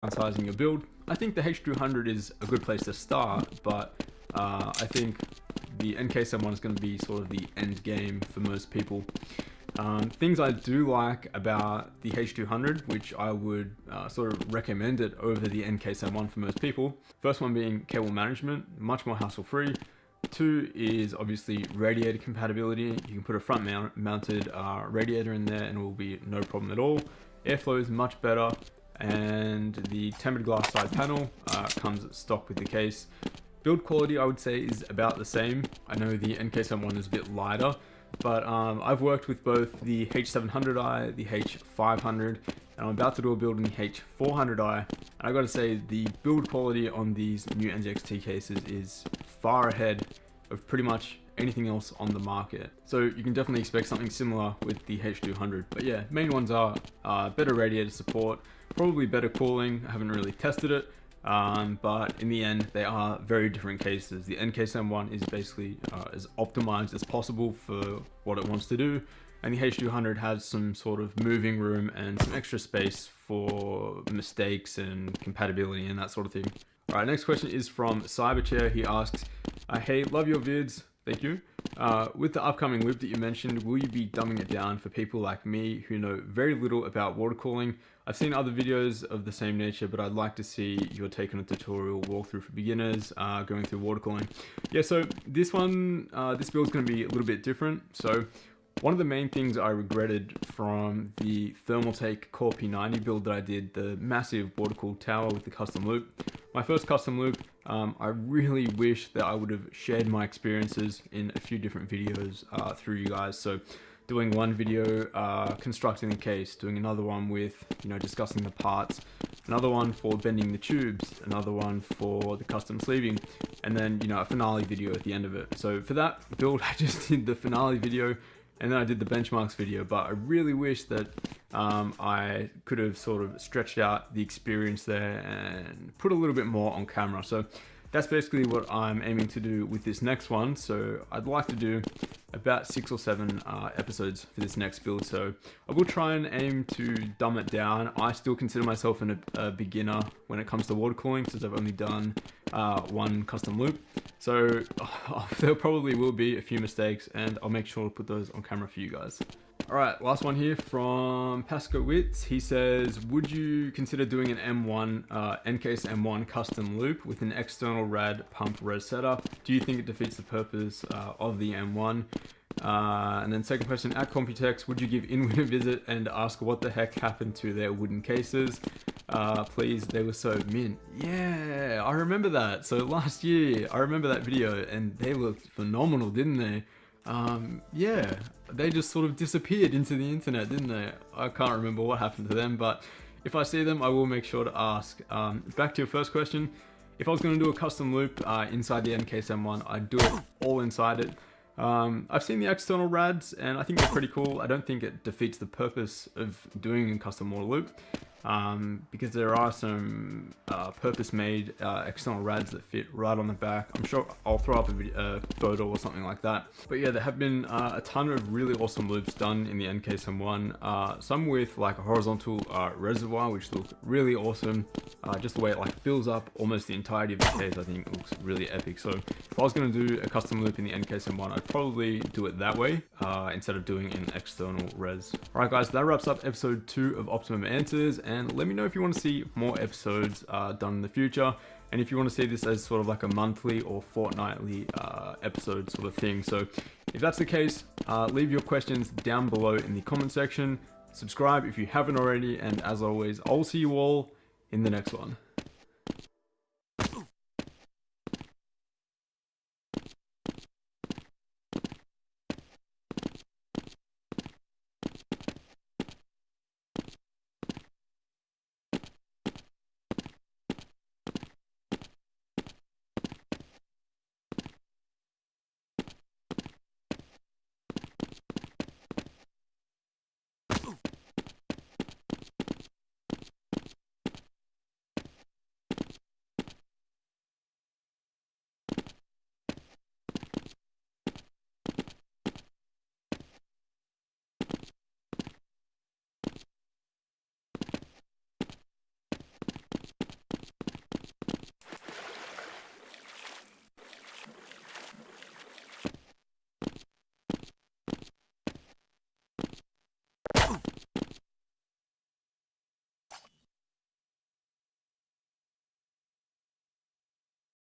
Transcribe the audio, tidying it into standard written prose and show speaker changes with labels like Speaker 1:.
Speaker 1: downsizing your build, I think the H200 is a good place to start, but I think the NKSM one is going to be sort of the end game for most people. Things I do like about the H200, which I would sort of recommend it over the NKSM one for most people. First one being cable management, much more hassle-free. 2 is obviously radiator compatibility. You can put a front mounted radiator in there and it will be no problem at all. Airflow is much better, and the tempered glass side panel comes stock with the case. Build quality, I would say, is about the same. I know the NKSM one is a bit lighter, but I've worked with both the H700i, the H500, and I'm about to do a build in the H400i. And I gotta say, the build quality on these new NZXT cases is far ahead of pretty much anything else on the market. So you can definitely expect something similar with the H200. But yeah, main ones are better radiator support, probably better cooling. I haven't really tested it. But in the end, they are very different cases. The NKSM one is basically as optimized as possible for what it wants to do, and the H200 has some sort of moving room and some extra space for mistakes and compatibility and that sort of thing. Alright, next question is from Cyberchair. He asks, hey, love your vids. Thank you. With the upcoming loop that you mentioned, will you be dumbing it down for people like me who know very little about water cooling? I've seen other videos of the same nature, but I'd like to see your take on a tutorial walkthrough for beginners going through water cooling. Yeah, so this one, this build is going to be a little bit different. So one of the main things I regretted from the Thermaltake Core P90 build that I did, the massive water cooled tower with the custom loop, my first custom loop, I really wish that I would have shared my experiences in a few different videos through you guys. So doing one video constructing the case, doing another one with, discussing the parts, another one for bending the tubes, another one for the custom sleeving, and then, a finale video at the end of it. So for that build, I just did the finale video, and then I did the benchmarks video, but I really wish that I could have sort of stretched out the experience there and put a little bit more on camera. So that's basically what I'm aiming to do with this next one. So I'd like to do about 6 or 7 episodes for this next build. So I will try and aim to dumb it down. I still consider myself a beginner when it comes to water cooling, since I've only done one custom loop. So there probably will be a few mistakes, and I'll make sure to put those on camera for you guys. Alright, last one here from Paskowitz. He says, would you consider doing an M1, NCase M1 custom loop with an external rad pump res setup? Do you think it defeats the purpose of the M1? And then second question, at Computex, would you give Inwin a visit and ask what the heck happened to their wooden cases? Please, they were so mint. Yeah, I remember that. So last year, I remember that video and they looked phenomenal, didn't they? Yeah, they just sort of disappeared into the internet, didn't they? I can't remember what happened to them, but if I see them, I will make sure to ask. Back to your first question, if I was going to do a custom loop inside the NKSM one, I'd do it all inside it. I've seen the external rads and I think they're pretty cool. I don't think it defeats the purpose of doing a custom water loop, because there are some purpose-made external rads that fit right on the back. I'm sure I'll throw up a photo or something like that. But yeah, there have been a ton of really awesome loops done in the NKSM1. Some with like a horizontal reservoir, which look really awesome. Just the way it like fills up almost the entirety of the case, I think looks really epic. So if I was going to do a custom loop in the NKSM1, I'd probably do it that way instead of doing an external res. Alright guys, that wraps up episode 2 of Optimum Answers. And let me know if you want to see more episodes done in the future, and if you want to see this as sort of like a monthly or fortnightly episode sort of thing. So if that's the case, leave your questions down below in the comment section, subscribe if you haven't already, and as always, I'll see you all in the next one.